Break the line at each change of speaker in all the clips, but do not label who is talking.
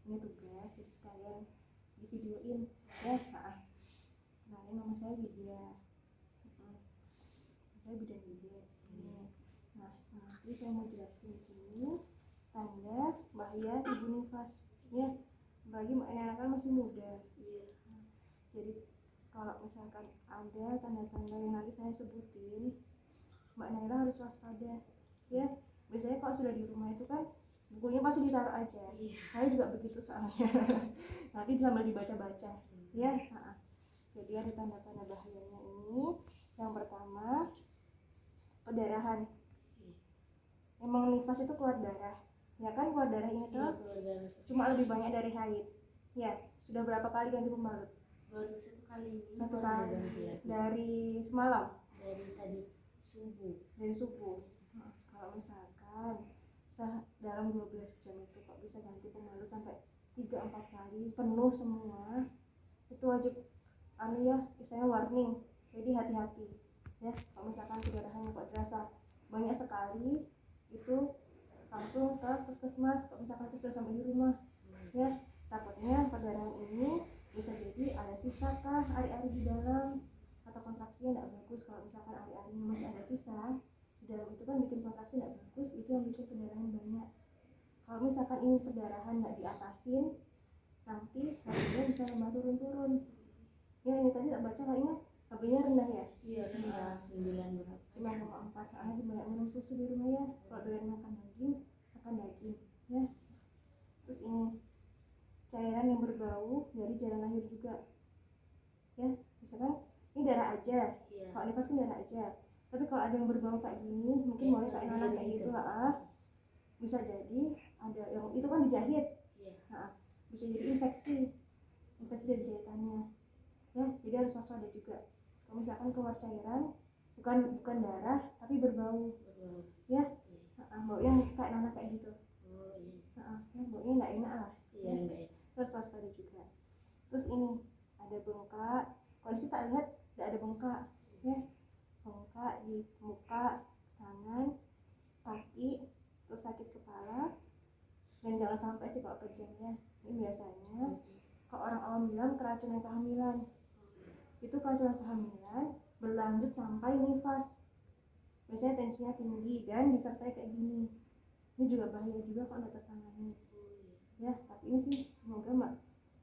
ini tugas, jadi sekalian di videoin ya. Nah ini nama saya Widya, saya bidan gigi sini. Nah nanti saya mau jelasin di sini tanda bahaya ibu nifas ya, bagi anak kan masih muda. Jadi kalau misalkan ada tanda-tanda yang nanti saya sebutin, Mbak Naila harus waspada ya. Biasanya kalau sudah di rumah itu kan bukunya pasti ditaruh aja. Saya juga begitu soalnya. Nanti sambil dibaca-baca ya. Jadi ada tanda-tanda bahayanya ini. Yang pertama, pendarahan. Emang nifas itu keluar darah ya kan, keluar darah ini tuh cuma lebih banyak dari haid ya. Sudah berapa kali ganti pembalut?
Baru satu kali.
Dari semalam?
Dari tadi subuh.
Dari subuh. Kalau misalkan dalam 12 jam itu kok bisa ganti pembalut sampai 3-4 kali penuh semua, itu wajib ya, istilahnya warning. Jadi hati-hati ya. Kalau misalkan pendarahannya kok terasa banyak sekali, itu langsung ke puskesmas. Kalau misalkan itu sudah sampai di rumah ya, takutnya perdarahan ini bisa jadi ada sisa kah ari-ari di dalam, atau kontraksinya tidak bagus. Kalau misalkan ari-arinya masih ada sisa di dalam, itu kan bikin kontraksi tidak bagus, itu yang bikin pendarahan banyak. Kalau misalkan ini perdarahan tidak diatasin, nanti HB-nya bisa lemah turun-turun ya. Ini tadi tak baca kayaknya HB-nya rendah ya?
Iya rendah,
9,4. Banyak minum susu di rumah ya. Kalau doyan makan daging, makan daging ya. Terus ini cairan yang berbau dari jalan lahir juga ya. Misalkan ini darah aja, kalau ini pasti darah aja, tapi kalau ada yang berbau kayak gini, mungkin mulai kayak nanas kayak gitu bisa jadi ada yang itu kan dijahit bisa jadi infeksi dari jahitannya ya. Jadi harus waspada juga. Kalau misalkan keluar cairan bukan darah tapi berbau ya, baunya kayak nanas kayak gitu. Baunya nggak enak lah ya. Terus waspada juga. Terus ini ada bengkak. Kalau di sini tak lihat tidak ada bengkak ya. Bengkak di muka, tangan, kaki, terus sakit kepala. Dan jangan sampai sih kalau kejamnya. Ini biasanya kalau orang awam bilang keracunan kehamilan. Itu keracunan kehamilan berlanjut sampai nifas. Biasanya tensinya tinggi dan disertai kayak gini. Ini juga bahaya juga kalau nggak tertangani ya. Tapi ini sih semoga Mbak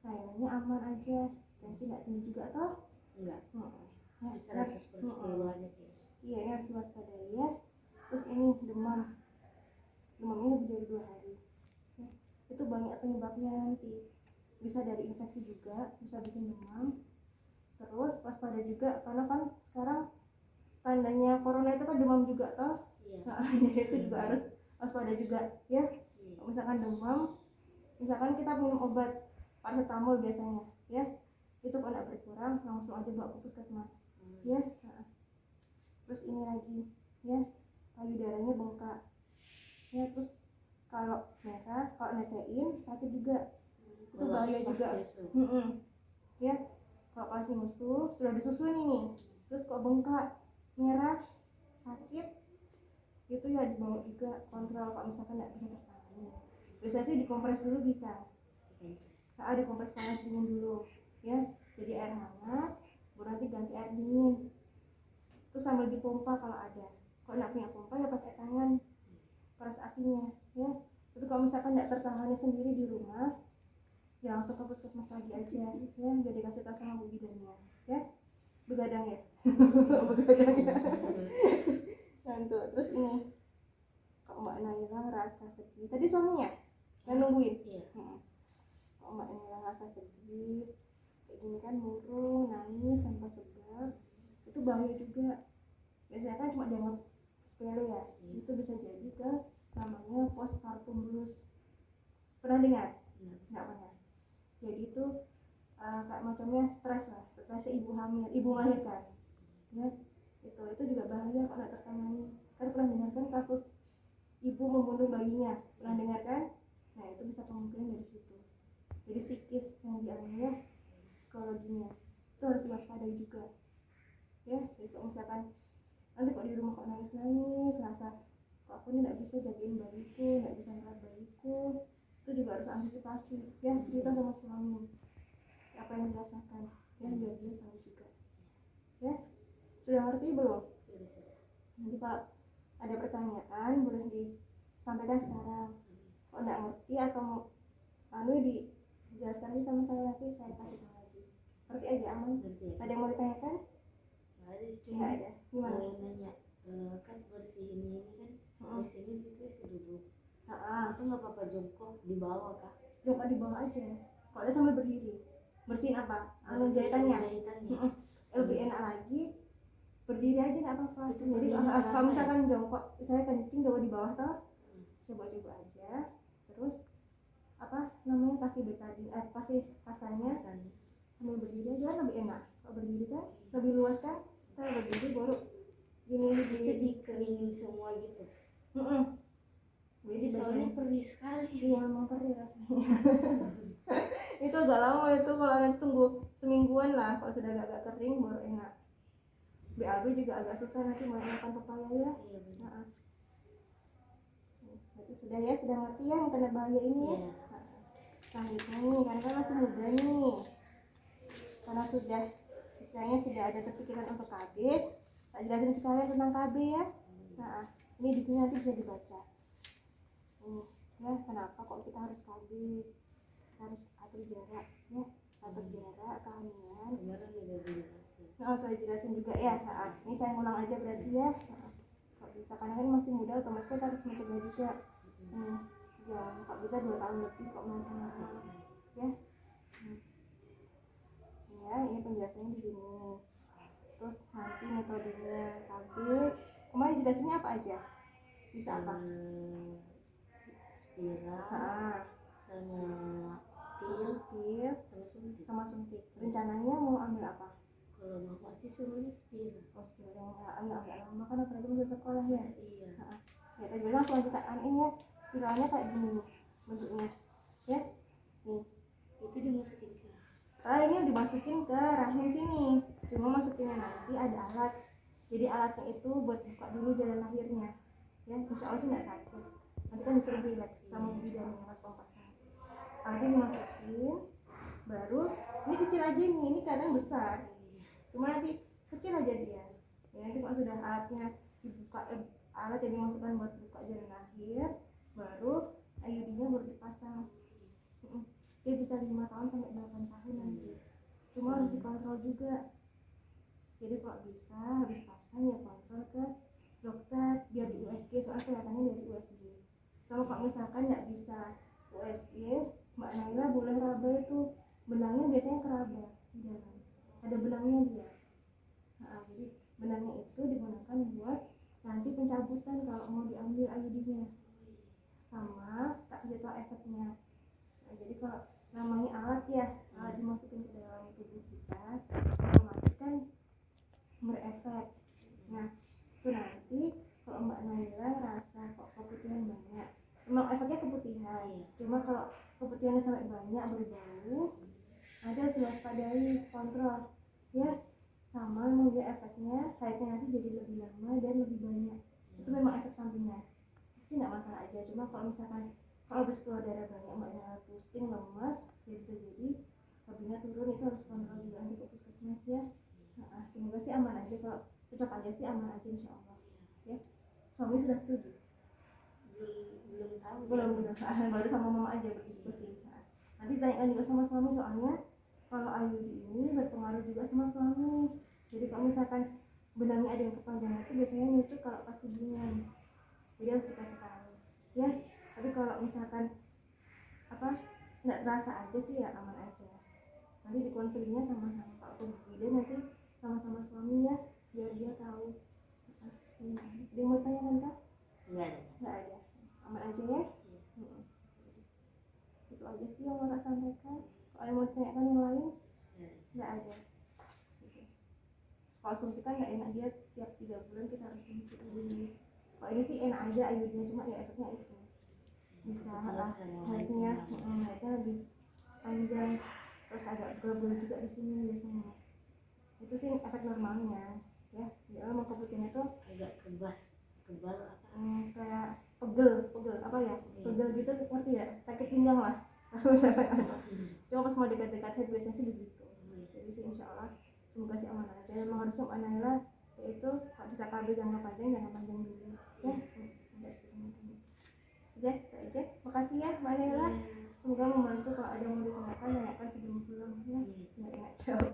Nailanya aman aja, tensi nggak tinggi juga toh?
Enggak.
Ya,
100% keluarnya
iya, ini harus diwaspadai ya. Terus ini demamnya lebih dari 2 hari ya. Itu banyak penyebabnya, nanti bisa dari infeksi juga, bisa bikin demam. Terus waspada juga karena kan sekarang tandanya corona itu kan demam juga toh. Jadi itu juga harus waspada juga ya. Misalkan demam, misalkan kita minum obat paracetamol biasanya ya, itu kalau tidak berkurang langsung aja bawa ke puskesmas ya. Terus ini lagi ya, payudaranya bengkak ya. Terus kalau merah, kalau netein sakit juga, itu bahaya juga ya. Kalau kasih susu, sudah disusuin ini, terus kok bengkak, merah, sakit, itu ya dibawa juga kontrol. Kalau misalkan tidak bisa tertangani, biasanya sih dikompres dulu bisa. Dikompres panas dingin dulu ya. Jadi air hangat, baru nanti ganti air dingin. Terus sambil dipompa kalau ada. Kalau tidak punya pompa ya pakai tangan peras asinya ya. Tapi kalau misalkan tidak tertangani sendiri di rumah, ya langsung ke puskesmas lagi aja ya. Biar dikasih tahu sama bu bidannya ya. Begadang ya. Begadang ya. Nanti terus ini, kalau Mbak Naila ngerasa sedih, tadi suaminya yang nungguin. Kalau Mbak Naila ngerasa sedih kayak gini kan, murung, nangis tanpa sebab, itu bahaya juga. Biasanya kan cuma dianggap sepele ya. Itu bisa jadi ke namanya postpartum blues. Pernah dengar? Nggak pernah. Jadi itu kayak macamnya stres lah, stresnya ibu hamil, ibu melahirkan ya. Itu juga bahaya kalau nggak tertangani. Kan pernah dengar kan kasus ibu membunuh bayinya, pernah dengar kan? Nah itu bisa kemungkinan dari situ. Jadi psikis yang dialami ya, psikologinya itu harus diwaspadai juga ya. Jadi kalau misalkan nanti kok di rumah kok nangis-nangis, rasa kok aku ini nggak bisa jagain bayiku, nggak bisa merawat bayiku, itu itu juga harus antisipasi ya, cerita sama suami apa yang dirasakan ya, biar dia tahu juga ya. Sudah ngerti belum?
Sudah.
Nanti kalau ada pertanyaan boleh disampaikan sekarang. Kalau nggak ngerti atau mau dijelaskan lagi sama saya, nanti saya kasih tahu lagi. Ngerti aja, aman?
Ngerti ya?
Ada yang mau ditanyakan?
Nggak ada sih, cuma
Nggak ada. Gimana?
mau nanya, kan bersihin ini kan WC-nya di situ WC duduk. Itu nggak apa-apa jongkok di bawah kak?
Jongkok di bawah aja. Kalau dia sambil berdiri, bersihin apa?
Bersihin
Jahitannya.
jahitannya.
Lebih enak lagi berdiri aja, nggak apa-apa.
Itu
Jadi
berdirinya
kalau misalkan jongkok, saya kencing jauh di bawah toh, coba aja. Terus apa namanya, kasih betadine, kasih kasanya sambil berdiri aja, lebih enak. Kalau berdiri kan lebih luas kan, kalau berdiri baru gini
Itu dikeringin semua gitu.
Jadi
Soalnya perih sekali.
Iya, memang perih rasanya. Itu agak lama itu, kalau nanti tunggu semingguan lah, kalau sudah agak kering baru enak. BAB juga agak susah nanti mau makan pepaya ya.
Iya benar.
Berarti sudah ya, sudah ngerti ya yang tanda bahaya ini ya.
Iya.
Selanjutnya nih, karena kan masih muda nih, karena sudah istilahnya sudah ada terpikiran untuk KB, tak jelasin sekalian tentang KB ya. Nah, ini di sini nanti bisa dibaca. Ini ya, kenapa kok kita harus KB, harus atur jarak ya, atur jarak kehamilan.
Kemarin udah dijelasin.
Nah, saya jelasin juga ya. Ini saya ngulang aja berarti ya. Kalau bisa, karena kan masih muda, otomatis kita harus mencegah juga. Ya, kalau bisa 2 tahun lebih kok melahirkan anak ya. Ya, ini penjelasannya di sini. Terus nanti metodenya KB. Kemarin jelasinnya apa aja? Bisa apa?
Spiral, sama pil,
sama suntik. Rencananya mau ambil apa?
Kalau mama sih suruhnya spiral.
Spiral yang agak lama kan, apalagi masih sekolah ya.
Iya.
Ya, tadi bilang kelanjutan ini ya, spiralnya kayak gini nih bentuknya ya. Nih,
Itu dimasukin ke
ini dimasukin ke rahim sini, cuma masukinnya nanti ada alat. Jadi alatnya itu buat buka dulu jalan lahirnya ya, insya Allah sih nggak sakit. Nanti kan disuruh relax sama bidannya pas pempasan. Nanti dimasukin, baru ini kecil aja nih, ini kadang besar, cuma nanti kecil aja dia ya. Nanti kalau sudah alatnya dibuka, alat yang dimasukkan buat buka jalan lahir, baru IUD-nya baru dipasang. Dia bisa 5 tahun sampai 8 tahun nanti, cuma harus dikontrol juga. Jadi kalau bisa habis pasang ya kontrol ke dokter biar di USG, soalnya kelihatannya dari USG. Kalau misalkan nggak bisa USG, Mbak Naila boleh raba itu, benangnya biasanya keraba di dalam, ada benangnya dia. Jadi benangnya itu digunakan buat nanti pencabutan kalau mau diambil IUD-nya, sama tak kasih tahu efeknya. Jadi kalau namanya alat ya, alat dimasukin ke dalam tubuh kita, otomatis kan berefek. Nah, itu nanti kalau Mbak Naila ngerasa kok keputihan banyak, memang efeknya keputihan, cuma kalau keputihannya sampai banyak berbau, nanti harus diwaspadai, kontrol ya. Sama memang dia efeknya haidnya nanti jadi lebih lama dan lebih banyak. Itu memang efek sampingnya sih, nggak masalah aja. Cuma kalau misalkan kalau habis keluar darah banyak, Mbak Naila pusing, lemas, ya bisa jadi habisnya turun. Itu harus kontrol juga nanti ke puskesmas ya. Semoga sih aman aja, kalau cocok aja sih aman aja insya Allah ya. Suami sudah setuju?
Belum tahu.
Belum baru sama mama aja berdiskusi. Nanti tanyakan juga sama suami, soalnya kalau IUD ini berpengaruh juga sama suami. Jadi kalau misalkan benangnya ada yang kepanjangan itu biasanya nyucuk kalau pas hubungan, jadi harus dikasih tahu ya. Tapi kalau misalkan nggak terasa aja sih ya aman aja. Nanti dikonselingnya sama-sama, kalau kemudian nanti sama-sama suami ya, biar dia tahu. Dia mau tanyakan kak? Nggak ada, aman aja ya. Itu aja sih yang mau tak sampaikan. Kalau yang mau ditanyakan yang lain nggak ada. Kalau suntikan nggak enak, dia tiap 3 bulan kita harus suntik dulu. Kalau ini sih enak aja IUD-nya, cuma ya efeknya itu bisa haidnya lebih panjang, terus agak gabul juga di sini biasanya. Itu sih efek normalnya ya. Dia memang keputihannya tuh
agak kebal
kayak pegel apa ya, pegel gitu, ngerti ya, sakit pinggang lah. Cuma pas mau dekat-dekat head biasanya sih begitu. Jadi sih insya Allah semoga sih aman aja. Memang harusnya Mbak Naila yaitu bisa KB jangka panjang, jangan panjang dulu ya. Sudah itu aja, makasih ya Mbak Naila, semoga membantu. Kalau ada yang mau ditanyakan tanyakan sebelum pulang ya. Nggak jawab.